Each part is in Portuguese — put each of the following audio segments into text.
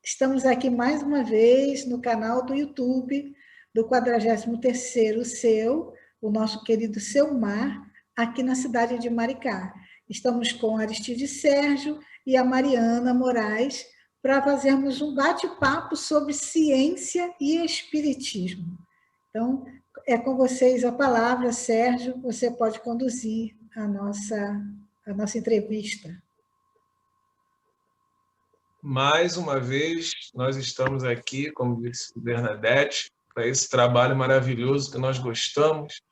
Estamos aqui mais uma vez no canal do YouTube do 43º Seu, o nosso querido Selmar, aqui na cidade de Maricá. Estamos com Aristide Sérgio e a Mariana Moraes para fazermos um bate-papo sobre ciência e espiritismo. Então, é com vocês a palavra, Sérgio, você pode conduzir a nossa entrevista. Mais uma vez, nós estamos aqui, como disse Bernadette, para esse trabalho maravilhoso que nós gostamos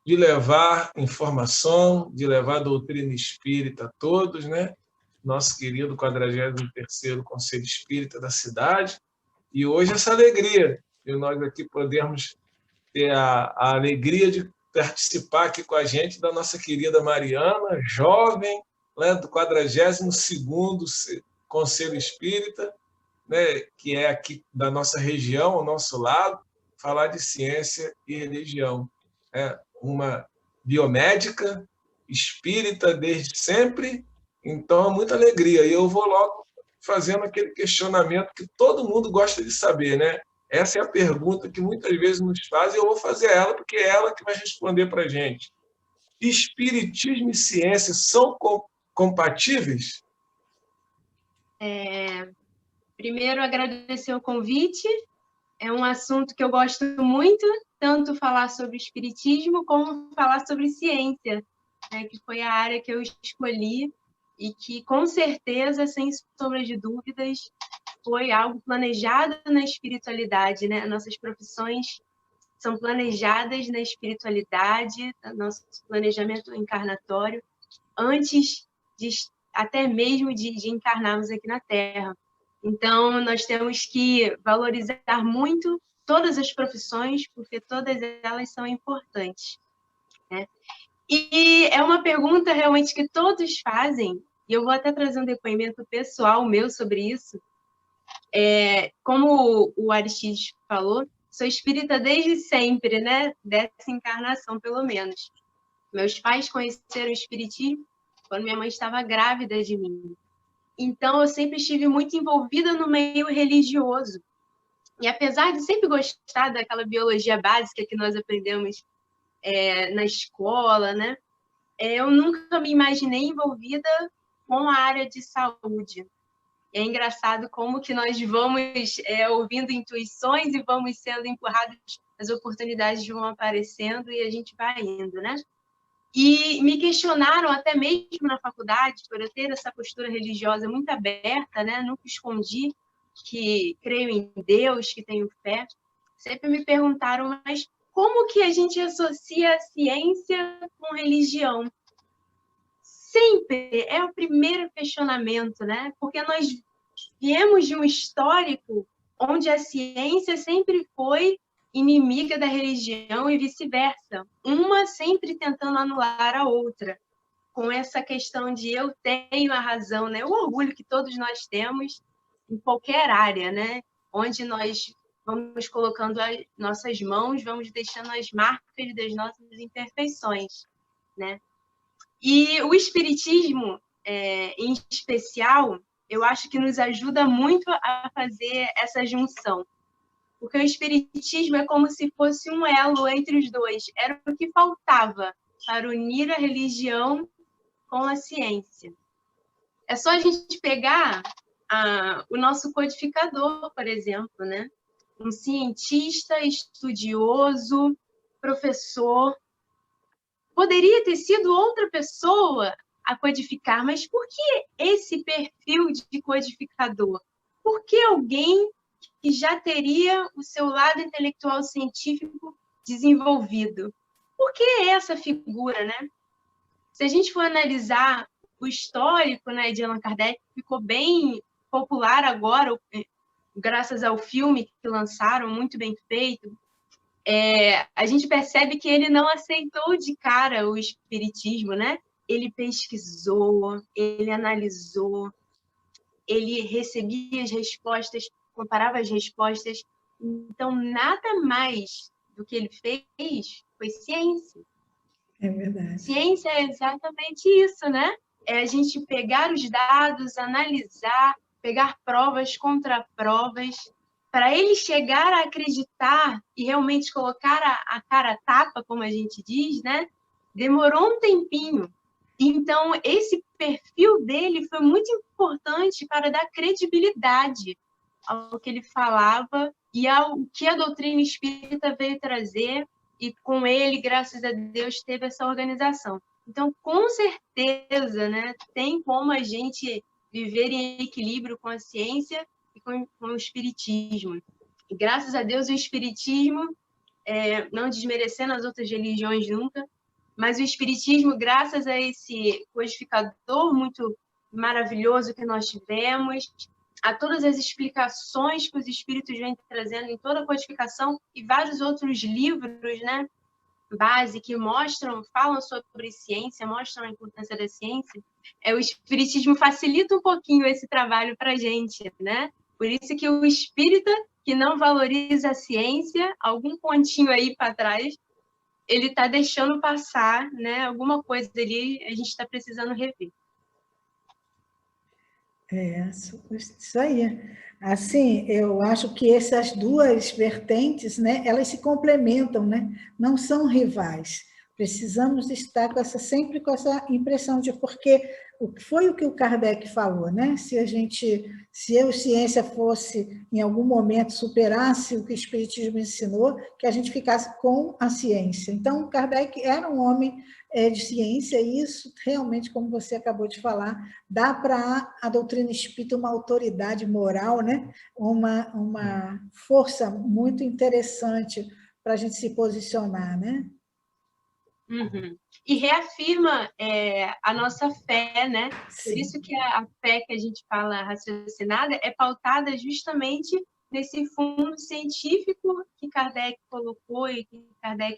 de levar informação, de levar doutrina espírita a todos, né? Nosso querido 43º Conselho Espírita da cidade. E hoje essa alegria de nós aqui podermos ter a alegria de participar aqui com a gente da nossa querida Mariana, jovem, né, do 42º Conselho Espírita, né, que é aqui da nossa região, ao nosso lado, falar de ciência e religião. É uma biomédica, espírita desde sempre, então é muita alegria. E eu vou logo fazendo aquele questionamento que todo mundo gosta de saber, né? Essa é a pergunta que muitas vezes nos fazem, e eu vou fazer ela, porque é ela que vai responder para a gente. Espiritismo e ciência são compatíveis? Primeiro, agradecer o convite. É um assunto que eu gosto muito, tanto falar sobre espiritismo como falar sobre ciência, né, que foi a área que eu escolhi e que, com certeza, sem sombra de dúvidas, foi algo planejado na espiritualidade, né? Nossas profissões são planejadas na espiritualidade, nosso planejamento encarnatório, antes de até mesmo de encarnarmos aqui na Terra. Então, nós temos que valorizar muito todas as profissões, porque todas elas são importantes, né? E é uma pergunta realmente que todos fazem, e eu vou até trazer um depoimento pessoal meu sobre isso. Como o Aristides falou, sou espírita desde sempre, né? Dessa encarnação, pelo menos. Meus pais conheceram o espiritismo quando minha mãe estava grávida de mim. Então, eu sempre estive muito envolvida no meio religioso. E apesar de sempre gostar daquela biologia básica que nós aprendemos na escola, né? Eu nunca me imaginei envolvida com a área de saúde. É engraçado como que nós vamos ouvindo intuições e vamos sendo empurrados, as oportunidades vão aparecendo e a gente vai indo, né? E me questionaram até mesmo na faculdade, por eu ter essa postura religiosa muito aberta, né? Nunca escondi que creio em Deus, que tenho fé. Sempre me perguntaram, mas como que a gente associa a ciência com religião? Sempre é o primeiro questionamento, né? Porque nós viemos de um histórico onde a ciência sempre foi inimiga da religião e vice-versa, uma sempre tentando anular a outra, com essa questão de eu tenho a razão, né? O orgulho que todos nós temos em qualquer área, né? Onde nós vamos colocando as nossas mãos, vamos deixando as marcas das nossas imperfeições, né? E o espiritismo, em especial, eu acho que nos ajuda muito a fazer essa junção. Porque o espiritismo é como se fosse um elo entre os dois. Era o que faltava para unir a religião com a ciência. É só a gente pegar o nosso codificador, por exemplo, né? Um cientista, estudioso, professor. Poderia ter sido outra pessoa a codificar, mas por que esse perfil de codificador? Por que alguém que já teria o seu lado intelectual científico desenvolvido? Por que essa figura, né? Se a gente for analisar o histórico, né, de Allan Kardec, ficou bem popular agora, graças ao filme que lançaram, muito bem feito, a gente percebe que ele não aceitou de cara o espiritismo, né? Ele pesquisou, ele analisou, ele recebia as respostas, comparava as respostas. Então, nada mais do que ele fez foi ciência. É verdade. Ciência é exatamente isso, né? É a gente pegar os dados, analisar, pegar provas contra provas, para ele chegar a acreditar e realmente colocar a cara a tapa, como a gente diz, né? Demorou um tempinho. Então, esse perfil dele foi muito importante para dar credibilidade ao que ele falava e ao que a doutrina espírita veio trazer, e com ele, graças a Deus, teve essa organização. Então, com certeza, né, tem como a gente viver em equilíbrio com a ciência e com o espiritismo. E, graças a Deus, o espiritismo, não desmerecendo as outras religiões nunca, mas o espiritismo, graças a esse codificador muito maravilhoso que nós tivemos, a todas as explicações que os espíritos vêm trazendo em toda a codificação e vários outros livros, né, base que falam sobre ciência, mostram a importância da ciência, o espiritismo facilita um pouquinho esse trabalho para a gente, né? Por isso que o espírita que não valoriza a ciência, algum pontinho aí para trás, ele está deixando passar, né? Alguma coisa ali a gente está precisando rever. Isso aí. Assim, eu acho que essas duas vertentes, né, elas se complementam, né? Não são rivais. Precisamos estar sempre com essa impressão de porque foi o que o Kardec falou, né? Se a ciência fosse em algum momento superasse o que o espiritismo ensinou, que a gente ficasse com a ciência. Então, Kardec era um homem de ciência, e isso realmente, como você acabou de falar, dá para a doutrina espírita uma autoridade moral, né? uma força muito interessante para a gente se posicionar, né? Uhum. E reafirma a nossa fé, né? Sim. Por isso que a fé que a gente fala raciocinada é pautada justamente nesse fundo científico que Kardec colocou e que Kardec,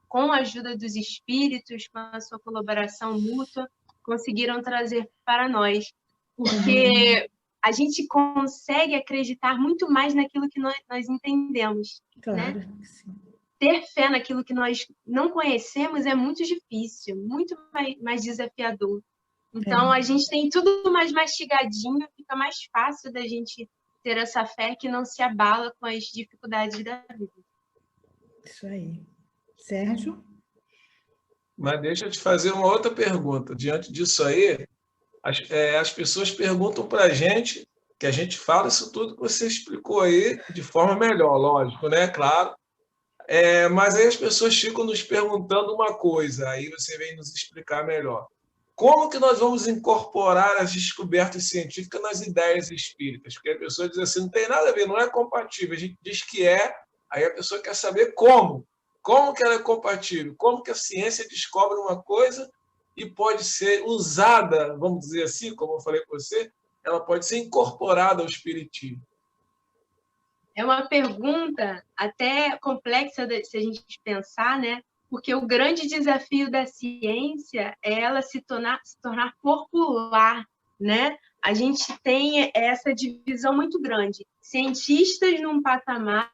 com a ajuda dos espíritos, com a sua colaboração mútua, conseguiram trazer para nós. Porque a gente consegue acreditar muito mais naquilo que nós entendemos. Claro, né? sim. Ter fé naquilo que nós não conhecemos é muito difícil, muito mais desafiador. Então, a gente tem tudo mais mastigadinho, fica mais fácil da gente ter essa fé que não se abala com as dificuldades da vida. Isso aí. Sérgio? Mas deixa eu te fazer uma outra pergunta. Diante disso aí, as pessoas perguntam para a gente, que a gente fala isso tudo que você explicou aí de forma melhor, lógico, né? Claro. Mas aí as pessoas ficam nos perguntando uma coisa, aí você vem nos explicar melhor. Como que nós vamos incorporar as descobertas científicas nas ideias espíritas? Porque a pessoa diz assim, não tem nada a ver, não é compatível. A gente diz que aí a pessoa quer saber como. Como que ela é compatível? Como que a ciência descobre uma coisa e pode ser usada, vamos dizer assim, como eu falei com você, ela pode ser incorporada ao espiritismo. É uma pergunta até complexa se a gente pensar, né? Porque o grande desafio da ciência é ela se tornar popular, né? A gente tem essa divisão muito grande. Cientistas num patamar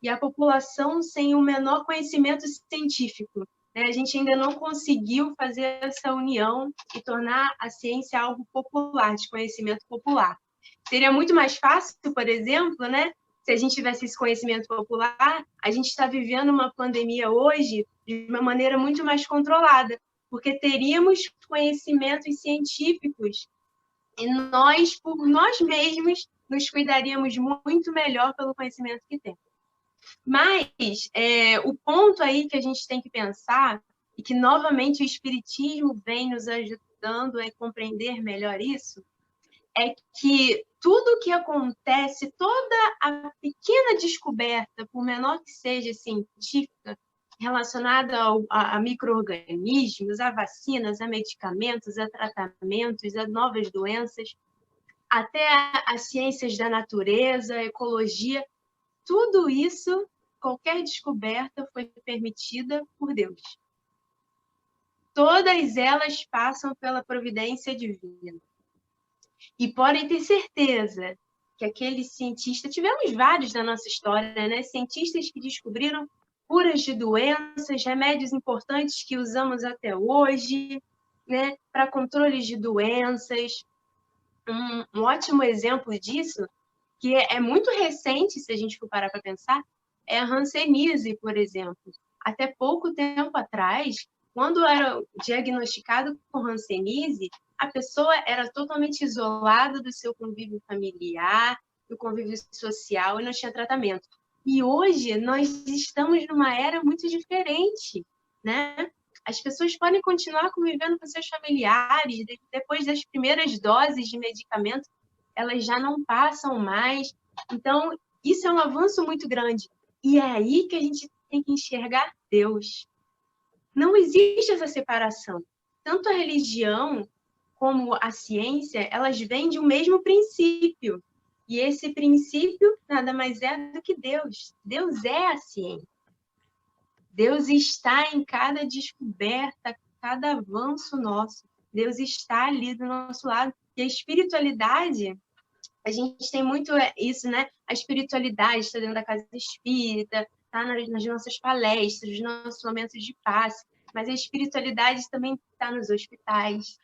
e a população sem o menor conhecimento científico. Né? A gente ainda não conseguiu fazer essa união e tornar a ciência algo popular, de conhecimento popular. Seria muito mais fácil, por exemplo, né? Se a gente tivesse esse conhecimento popular, a gente está vivendo uma pandemia hoje de uma maneira muito mais controlada, porque teríamos conhecimentos científicos e nós, por nós mesmos, nos cuidaríamos muito melhor pelo conhecimento que temos. Mas o ponto aí que a gente tem que pensar, e que novamente o Espiritismo vem nos ajudando a compreender melhor isso, é que tudo que acontece, toda a pequena descoberta, por menor que seja científica, relacionada a micro-organismos, a vacinas, a medicamentos, a tratamentos, a novas doenças, até as ciências da natureza, a ecologia, tudo isso, qualquer descoberta foi permitida por Deus. Todas elas passam pela providência divina. E podem ter certeza que aqueles cientistas, tivemos vários na nossa história, né? Cientistas que descobriram curas de doenças, remédios importantes que usamos até hoje, né? Para controle de doenças. Um ótimo exemplo disso, que é muito recente, se a gente for parar para pensar, é a hanseníase, por exemplo. Até pouco tempo atrás, quando era diagnosticado com hanseníase, a pessoa era totalmente isolada do seu convívio familiar, do convívio social, e não tinha tratamento. E hoje nós estamos numa era muito diferente, né? As pessoas podem continuar convivendo com seus familiares, depois das primeiras doses de medicamento, elas já não passam mais. Então, isso é um avanço muito grande. E é aí que a gente tem que enxergar Deus. Não existe essa separação. Tanto a religião como a ciência, elas vêm de um mesmo princípio. E esse princípio nada mais é do que Deus. Deus é a ciência. Deus está em cada descoberta, cada avanço nosso. Deus está ali do nosso lado. E a espiritualidade, a gente tem muito isso, né? A espiritualidade está dentro da casa espírita, está nas nossas palestras, nos nossos momentos de paz. Mas a espiritualidade também está nos hospitais,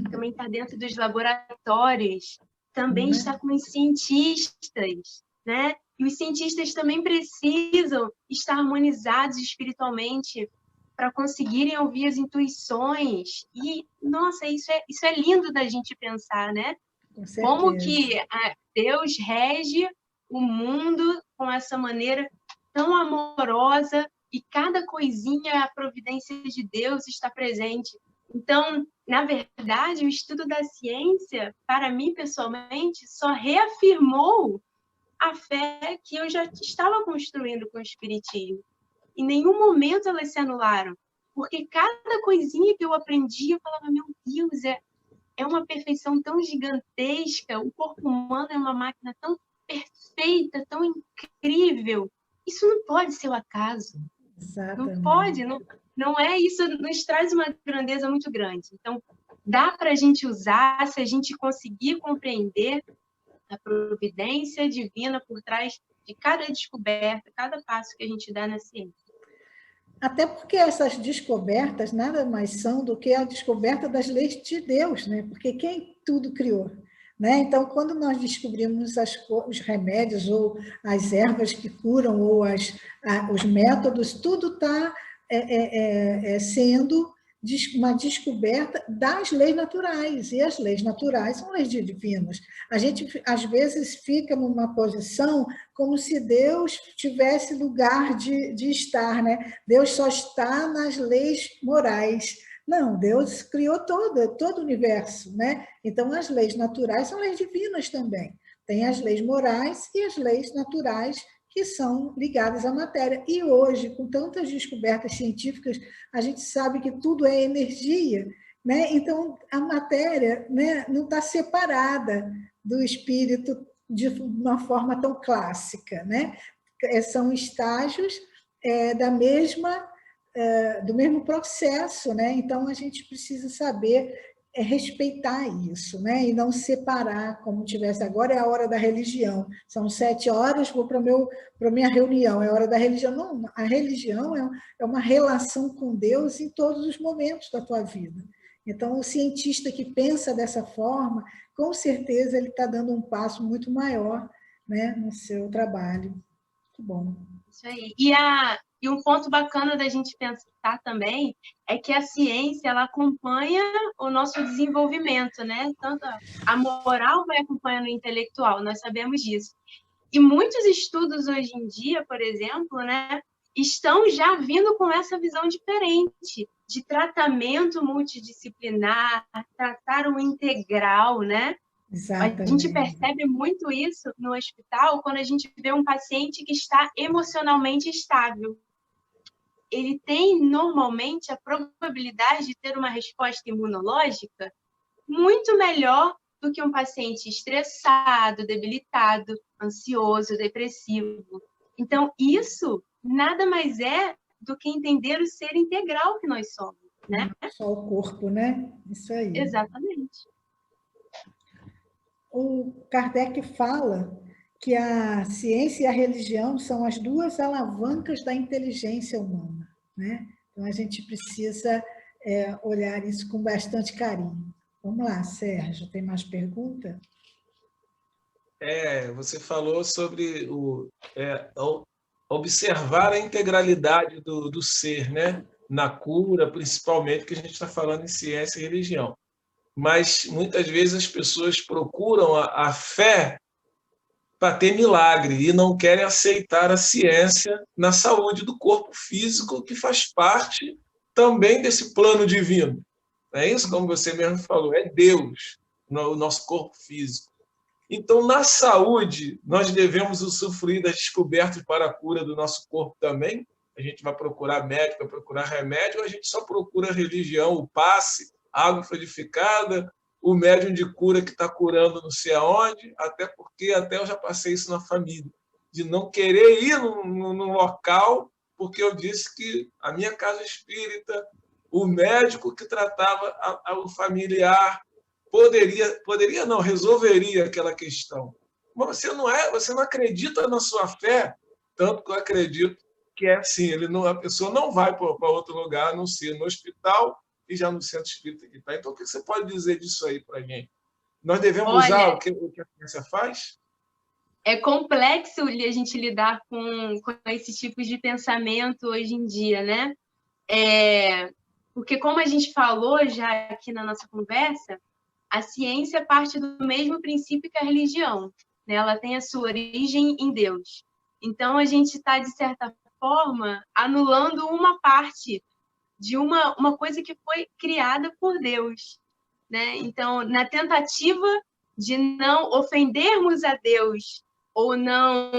também está dentro dos laboratórios, também está com os cientistas, né? E os cientistas também precisam estar harmonizados espiritualmente para conseguirem ouvir as intuições. E, nossa, isso é lindo da gente pensar, né? Como que Deus rege o mundo com essa maneira tão amorosa e cada coisinha, a providência de Deus está presente. Então, na verdade, o estudo da ciência, para mim, pessoalmente, só reafirmou a fé que eu já estava construindo com o Espiritismo. Em nenhum momento elas se anularam, porque cada coisinha que eu aprendi, eu falava, meu Deus, é uma perfeição tão gigantesca, o corpo humano é uma máquina tão perfeita, tão incrível. Isso não pode ser o acaso. Exatamente. Não pode, não é isso, nos traz uma grandeza muito grande. Então, dá para a gente usar, se a gente conseguir compreender a providência divina por trás de cada descoberta, cada passo que a gente dá na ciência. Até porque essas descobertas nada mais são do que a descoberta das leis de Deus, né? Porque quem tudo criou, né? Então, quando nós descobrimos os remédios ou as ervas que curam ou os métodos, tudo está sendo uma descoberta das leis naturais, e as leis naturais são leis divinas. A gente, às vezes, fica numa posição como se Deus tivesse lugar de estar, né? Deus só está nas leis morais. Não, Deus criou todo o universo, né? Então, as leis naturais são leis divinas também. Tem as leis morais e as leis naturais que são ligadas à matéria. E hoje, com tantas descobertas científicas, a gente sabe que tudo é energia, né? Então, a matéria, né, não está separada do espírito de uma forma tão clássica, né? São estágios do mesmo processo, né? Então, a gente precisa saber respeitar isso, né? E não separar, como tivesse agora é a hora da religião. São 7 horas, vou para a minha reunião, é a hora da religião. Não, a religião é uma relação com Deus em todos os momentos da tua vida. Então, o cientista que pensa dessa forma, com certeza ele está dando um passo muito maior, né, no seu trabalho. Muito bom. Isso aí. E um ponto bacana da gente pensar também é que a ciência ela acompanha o nosso desenvolvimento, né? Tanto a moral vai acompanhando o intelectual, nós sabemos disso. E muitos estudos hoje em dia, por exemplo, né, estão já vindo com essa visão diferente de tratamento multidisciplinar, tratar o integral, né? Exatamente. A gente percebe muito isso no hospital quando a gente vê um paciente que está emocionalmente estável. Ele tem, normalmente, a probabilidade de ter uma resposta imunológica muito melhor do que um paciente estressado, debilitado, ansioso, depressivo. Então, isso nada mais é do que entender o ser integral que nós somos, né? Só o corpo, né? Isso aí. Exatamente. O Kardec fala que a ciência e a religião são as duas alavancas da inteligência humana, né? Então, a gente precisa olhar isso com bastante carinho. Vamos lá, Sérgio, tem mais pergunta? Você falou sobre observar a integralidade do ser, né? Na cura, principalmente, que a gente está falando em ciência e religião. Mas, muitas vezes, as pessoas procuram a fé para ter milagre e não querem aceitar a ciência na saúde do corpo físico, que faz parte também desse plano divino. É isso, como você mesmo falou, é Deus, o nosso corpo físico. Então, na saúde, nós devemos usufruir das descobertas para a cura do nosso corpo também. A gente vai procurar médico, vai procurar remédio, ou a gente só procura religião, o passe, água fluidificada, o médium de cura que está curando não sei aonde, até porque até eu já passei isso na família, de não querer ir num local, porque eu disse que a minha casa espírita, o médico que tratava o familiar, poderia não, resolveria aquela questão. Mas você não acredita na sua fé, tanto que eu acredito que é assim, a pessoa não vai para outro lugar, a não ser no hospital e já no centro espírita que está. Então, o que você pode dizer disso aí para a gente? Nós devemos usar Olha, o que a ciência faz? é complexo a gente lidar com esses tipos de pensamento hoje em dia, né? Porque, como a gente falou já aqui na nossa conversa, a ciência parte do mesmo princípio que a religião, né? Ela tem a sua origem em Deus. Então, a gente está, de certa forma, anulando uma parte de uma coisa que foi criada por Deus, né? Então, na tentativa de não ofendermos a Deus ou não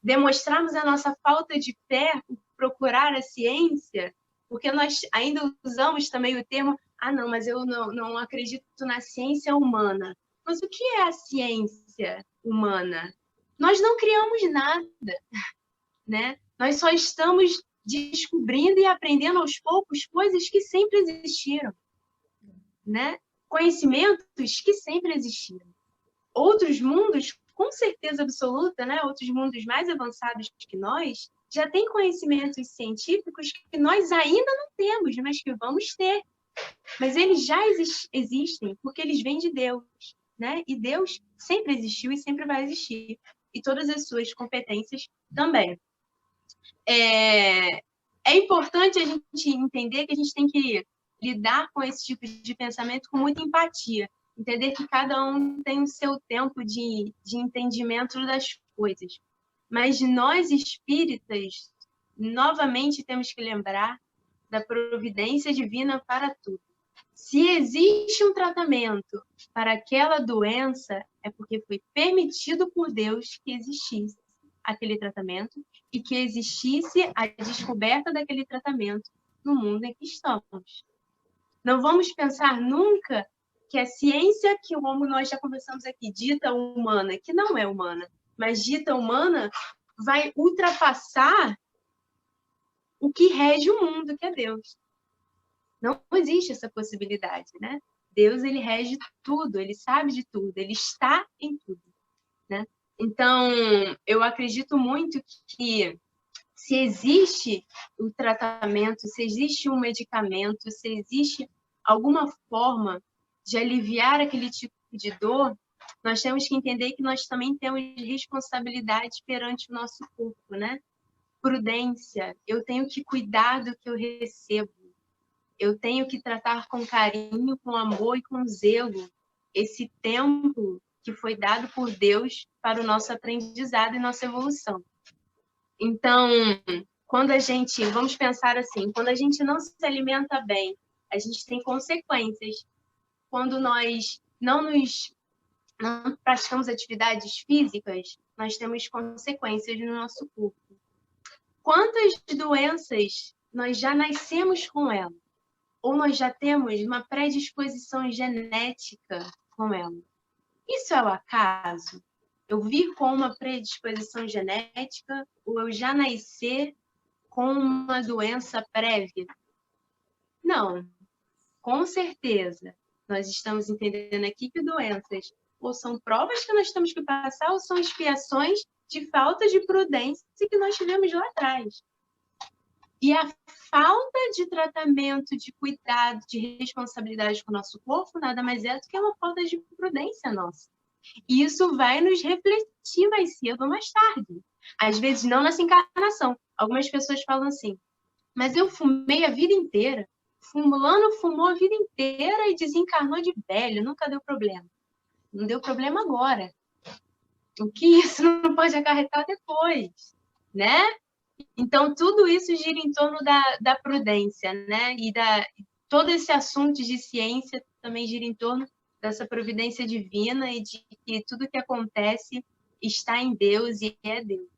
demonstrarmos a nossa falta de fé por procurar a ciência, porque nós ainda usamos também o termo, não, mas eu não acredito na ciência humana. Mas o que é a ciência humana? Nós não criamos nada, né? Nós só estamos descobrindo e aprendendo aos poucos coisas que sempre existiram, né? Conhecimentos que sempre existiram. Outros mundos, com certeza absoluta, né? Outros mundos mais avançados que nós, já têm conhecimentos científicos que nós ainda não temos, mas que vamos ter. Mas eles já existem, porque eles vêm de Deus, né? E Deus sempre existiu e sempre vai existir. E todas as suas competências também. É importante a gente entender que a gente tem que lidar com esse tipo de pensamento com muita empatia. Entender que cada um tem o seu tempo de entendimento das coisas. Mas nós, espíritas, novamente temos que lembrar da providência divina para tudo. Se existe um tratamento para aquela doença, é porque foi permitido por Deus que existisse aquele tratamento e que existisse a descoberta daquele tratamento no mundo em que estamos. Não vamos pensar nunca que a ciência que, como nós já conversamos aqui, dita humana, que não é humana, mas dita humana, vai ultrapassar o que rege o mundo, que é Deus. Não existe essa possibilidade, né? Deus, ele rege tudo, ele sabe de tudo, ele está em tudo, né? Então, eu acredito muito que se existe o tratamento, se existe um medicamento, se existe alguma forma de aliviar aquele tipo de dor, nós temos que entender que nós também temos responsabilidade perante o nosso corpo, né? Prudência, eu tenho que cuidar do que eu recebo. Eu tenho que tratar com carinho, com amor e com zelo esse tempo que foi dado por Deus para o nosso aprendizado e nossa evolução. Então, vamos pensar assim, quando a gente não se alimenta bem, a gente tem consequências. Quando nós não praticamos atividades físicas, nós temos consequências no nosso corpo. Quantas doenças nós já nascemos com elas? Ou nós já temos uma predisposição genética com ela? Isso é o acaso? Eu vir com uma predisposição genética ou eu já nascer com uma doença prévia? Não, com certeza. Nós estamos entendendo aqui que doenças ou são provas que nós temos que passar ou são expiações de falta de prudência que nós tivemos lá atrás. E a falta de tratamento, de cuidado, de responsabilidade com o nosso corpo, nada mais é do que uma falta de prudência nossa. E isso vai nos refletir mais cedo ou mais tarde. Às vezes, não nessa encarnação. Algumas pessoas falam assim, mas eu fumei a vida inteira. Fulano fumou a vida inteira e desencarnou de velho, nunca deu problema. Não deu problema agora. O que isso não pode acarretar depois, né? Então, tudo isso gira em torno da prudência, né? E todo esse assunto de ciência também gira em torno dessa providência divina e de que tudo que acontece está em Deus e é Deus.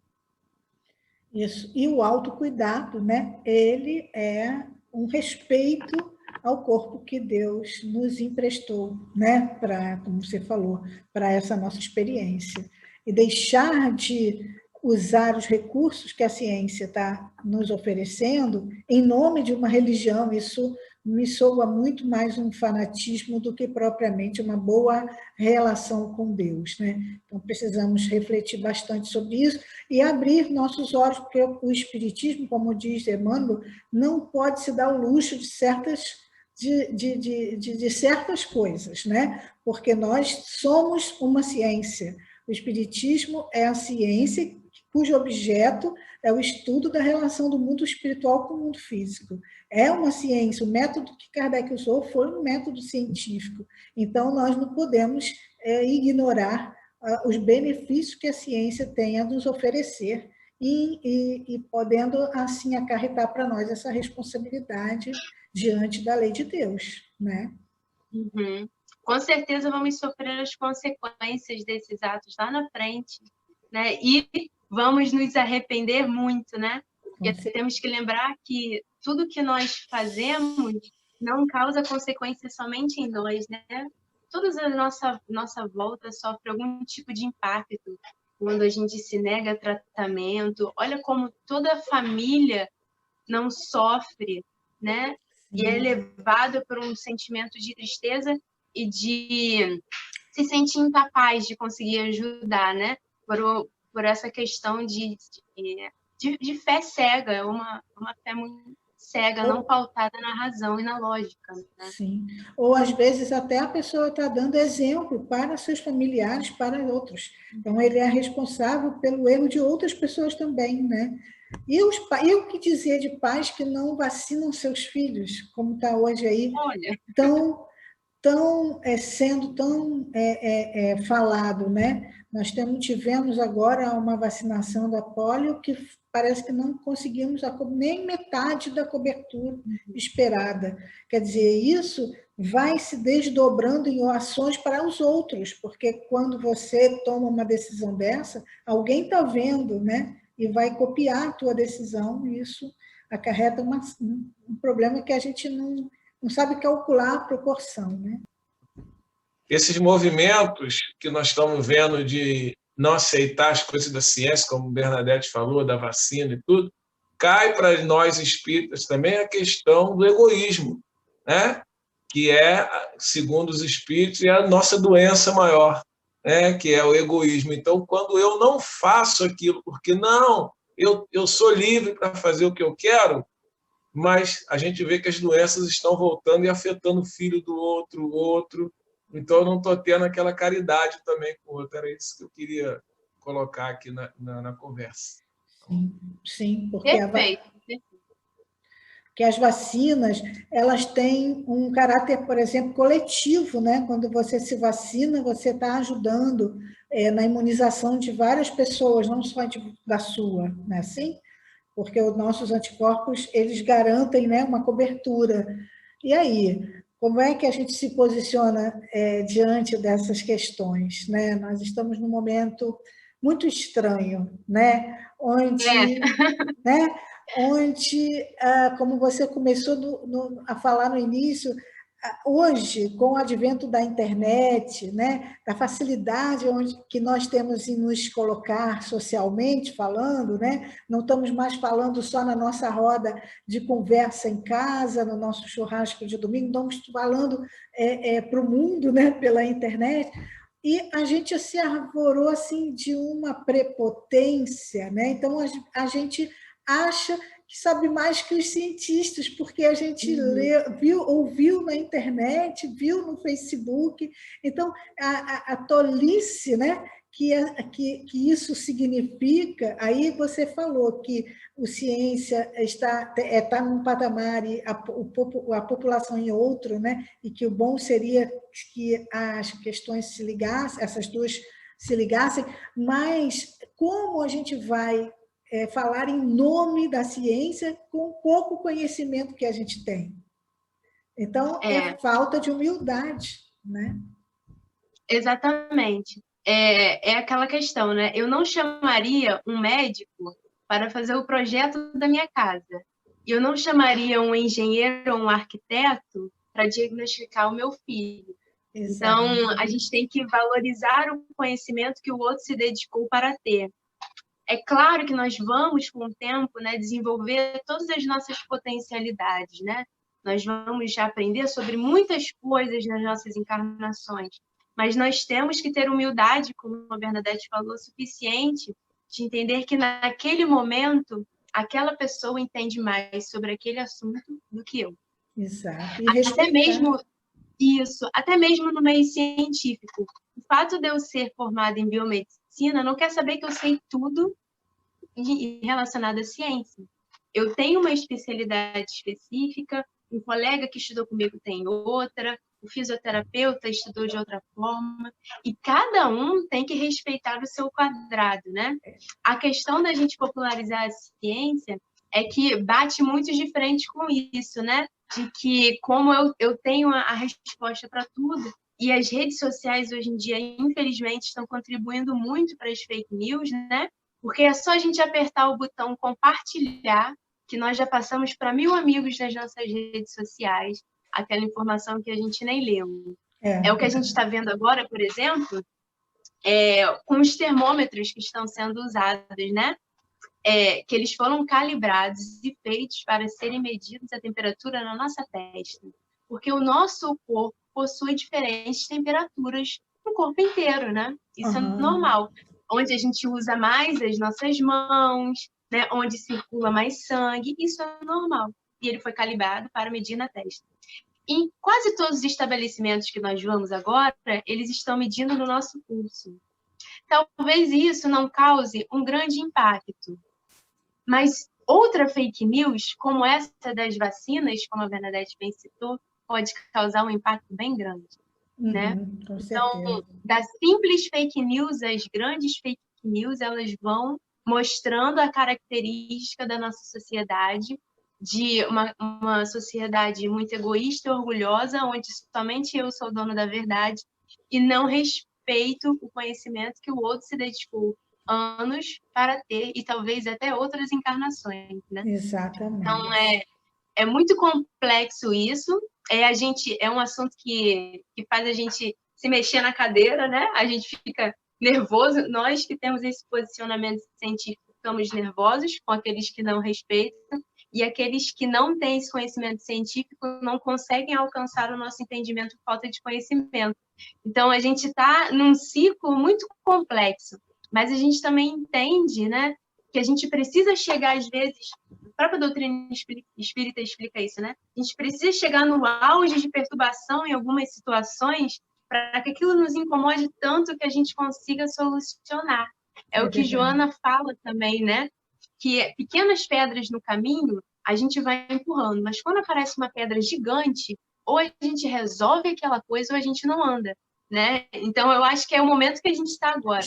Isso. E o autocuidado, né? Ele é um respeito ao corpo que Deus nos emprestou, né? Para, como você falou, para essa nossa experiência. E deixar de usar os recursos que a ciência está nos oferecendo em nome de uma religião, isso me soa muito mais um fanatismo do que propriamente uma boa relação com Deus, né? Então, precisamos refletir bastante sobre isso e abrir nossos olhos, porque o Espiritismo, como diz Emmanuel, não pode se dar o luxo de certas coisas, né? Porque nós somos uma ciência. O Espiritismo é a ciência cujo objeto é o estudo da relação do mundo espiritual com o mundo físico. É uma ciência, o método que Kardec usou foi um método científico. Então, nós não podemos ignorar os benefícios que a ciência tem a nos oferecer e podendo, assim, acarretar para nós essa responsabilidade diante da lei de Deus, né? Uhum. Com certeza vamos sofrer as consequências desses atos lá na frente, né? E vamos nos arrepender muito, né? Porque temos que lembrar que tudo que nós fazemos não causa consequências somente em nós, né? Toda a nossa volta sofre algum tipo de impacto quando a gente se nega a tratamento. Olha como toda a família não sofre, né? E é levado por um sentimento de tristeza e de se sentir incapaz de conseguir ajudar, né? Por essa questão de fé cega, uma fé muito cega, não pautada na razão e na lógica. Né? Sim. Ou, às vezes, até a pessoa está dando exemplo para seus familiares, para outros. Então, ele é responsável pelo erro de outras pessoas também, né? E o que dizer de pais que não vacinam seus filhos, como está hoje aí, sendo tão falado, né? Nós tivemos agora uma vacinação da polio que parece que não conseguimos nem metade da cobertura esperada. Quer dizer, isso vai se desdobrando em ações para os outros, porque quando você toma uma decisão dessa, alguém está vendo, né? E vai copiar a tua decisão, e isso acarreta um problema que a gente não sabe calcular a proporção, né? Esses movimentos que nós estamos vendo de não aceitar as coisas da ciência, como Bernadette falou, da vacina e tudo, cai para nós espíritas também a questão do egoísmo, né? Que é, segundo os espíritos, é a nossa doença maior, né? Que é o egoísmo. Então, quando eu não faço aquilo, porque não, eu sou livre para fazer o que eu quero, mas a gente vê que as doenças estão voltando e afetando o filho do outro, o outro. Então, eu não estou tendo aquela caridade também com o outro. Era isso que eu queria colocar aqui na conversa. Sim, porque Perfeito. que as vacinas, elas têm um caráter, por exemplo, coletivo, né? Quando você se vacina, você está ajudando na imunização de várias pessoas, não só da sua, não é assim? Porque os nossos anticorpos, eles garantem, né, uma cobertura. E aí, como é que a gente se posiciona diante dessas questões, né? Nós estamos num momento muito estranho, né? Onde como você começou a falar no início, hoje, com o advento da internet, né, da facilidade que nós temos em nos colocar socialmente falando, né, não estamos mais falando só na nossa roda de conversa em casa, no nosso churrasco de domingo, estamos falando para o mundo, né, pela internet, e a gente se arvorou assim, de uma prepotência, né? Então a gente acha que sabe mais que os cientistas, porque a gente ouviu na internet, viu no Facebook. Então, a tolice, né, que isso significa, aí você falou que a ciência está num patamar e a população em outro, né, e que o bom seria que as questões se ligassem, essas duas se ligassem, mas como a gente vai falar em nome da ciência com o pouco conhecimento que a gente tem? Então, é falta de humildade, né? Exatamente. É aquela questão, né? Eu não chamaria um médico para fazer o projeto da minha casa. Eu não chamaria um engenheiro ou um arquiteto para diagnosticar o meu filho. Exatamente. Então, a gente tem que valorizar o conhecimento que o outro se dedicou para ter. É claro que nós vamos, com o tempo, né, desenvolver todas as nossas potencialidades, né? Nós vamos aprender sobre muitas coisas nas nossas encarnações, mas nós temos que ter humildade, como a Bernadette falou, suficiente de entender que naquele momento aquela pessoa entende mais sobre aquele assunto do que eu. Exato. E até mesmo no meio científico. O fato de eu ser formada em biomedicina não quer saber que eu sei tudo relacionado à ciência. Eu tenho uma especialidade específica, um colega que estudou comigo tem outra, o fisioterapeuta estudou de outra forma, e cada um tem que respeitar o seu quadrado, né? A questão da gente popularizar a ciência é que bate muito de frente com isso, né? De que, como eu tenho a resposta para tudo, e as redes sociais hoje em dia, infelizmente, estão contribuindo muito para as fake news, né? Porque é só a gente apertar o botão compartilhar, que nós já passamos para 1000 amigos nas nossas redes sociais, aquela informação que a gente nem leu. É o que a gente está vendo agora, por exemplo, com os termômetros que estão sendo usados, né? Que eles foram calibrados e feitos para serem medidos a temperatura na nossa testa. Porque o nosso corpo possui diferentes temperaturas no corpo inteiro, né? Isso é normal. Onde a gente usa mais as nossas mãos, né? Onde circula mais sangue, isso é normal. E ele foi calibrado para medir na testa. Em quase todos os estabelecimentos que nós vamos agora, eles estão medindo no nosso pulso. Talvez isso não cause um grande impacto, mas outra fake news, como essa das vacinas, como a Bernadette bem citou, pode causar um impacto bem grande. Né? Então, das simples fake news às grandes fake news, elas vão mostrando a característica da nossa sociedade, de uma sociedade muito egoísta e orgulhosa, onde somente eu sou dono da verdade e não respeito o conhecimento que o outro se dedicou anos para ter e talvez até outras encarnações, né? Exatamente. Então, é muito complexo isso. É um assunto que faz a gente se mexer na cadeira, né? A gente fica nervoso. Nós que temos esse posicionamento científico ficamos nervosos com aqueles que não respeitam, e aqueles que não têm esse conhecimento científico não conseguem alcançar o nosso entendimento por falta de conhecimento. Então, a gente está num ciclo muito complexo, mas a gente também entende, né, que a gente precisa chegar, às vezes, a própria doutrina espírita explica isso, né? A gente precisa chegar no auge de perturbação em algumas situações para que aquilo nos incomode tanto que a gente consiga solucionar. É o que Joana fala também, né? Que pequenas pedras no caminho a gente vai empurrando, mas quando aparece uma pedra gigante, ou a gente resolve aquela coisa ou a gente não anda, né? Então, eu acho que é o momento que a gente está agora.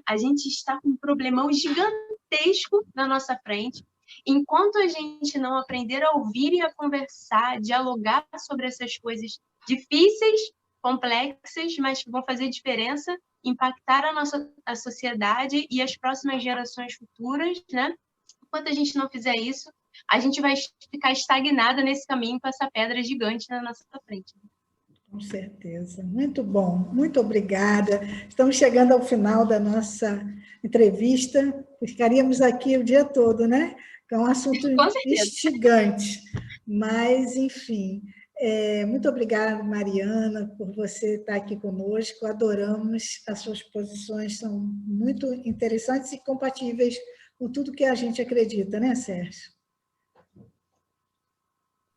A gente está com um problemão gigantesco na nossa frente. Enquanto a gente não aprender a ouvir e a conversar, dialogar sobre essas coisas difíceis, complexas, mas que vão fazer diferença, impactar a sociedade e as próximas gerações futuras, né? Enquanto a gente não fizer isso, a gente vai ficar estagnada nesse caminho com essa pedra gigante na nossa frente. Com certeza. Muito bom. Muito obrigada. Estamos chegando ao final da nossa entrevista. Ficaríamos aqui o dia todo, né? É um assunto instigante. Mas, enfim, muito obrigada, Mariana, por você estar aqui conosco. Adoramos. As suas posições são muito interessantes e compatíveis com tudo que a gente acredita, né, Sérgio?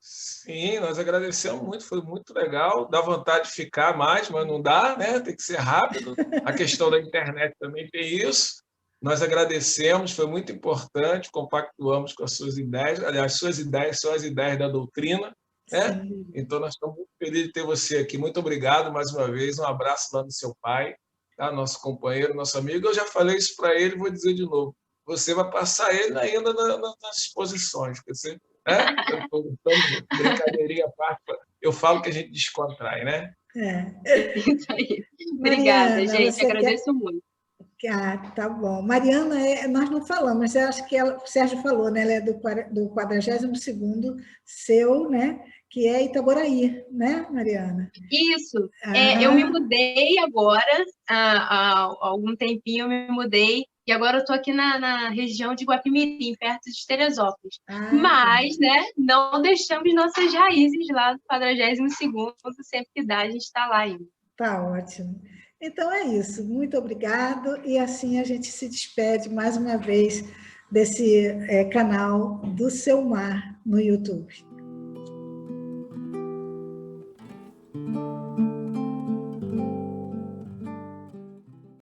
Sim, nós agradecemos muito, foi muito legal. Dá vontade de ficar mais, mas não dá, né? Tem que ser rápido. A questão da internet também tem isso. Nós agradecemos, foi muito importante, compactuamos com as suas ideias. Aliás, suas ideias são as ideias da doutrina, né? Sim. Então, nós estamos muito felizes de ter você aqui. Muito obrigado mais uma vez. Um abraço lá do seu pai, tá? Nosso companheiro, nosso amigo. Eu já falei isso para ele, vou dizer de novo. Você vai passar ele ainda nas exposições, porque você, né? Brincadeirinha à parte, eu falo que a gente descontrai, né? Isso aí. Obrigada, Mariana, gente. você Agradeço muito. Ah, tá bom. Mariana, nós não falamos, mas eu acho que o Sérgio falou, né? Ela é do 42º seu, né? Que é Itaboraí, né, Mariana? Isso. Eu me mudei agora, há algum tempinho eu me mudei, e agora eu estou aqui na região de Guapimirim, perto de Teresópolis. Mas, né, não deixamos nossas raízes lá do 42º, sempre que dá, a gente está lá ainda. Tá ótimo. Então é isso. Muito obrigado. E assim a gente se despede mais uma vez desse canal do Seu Mar no YouTube.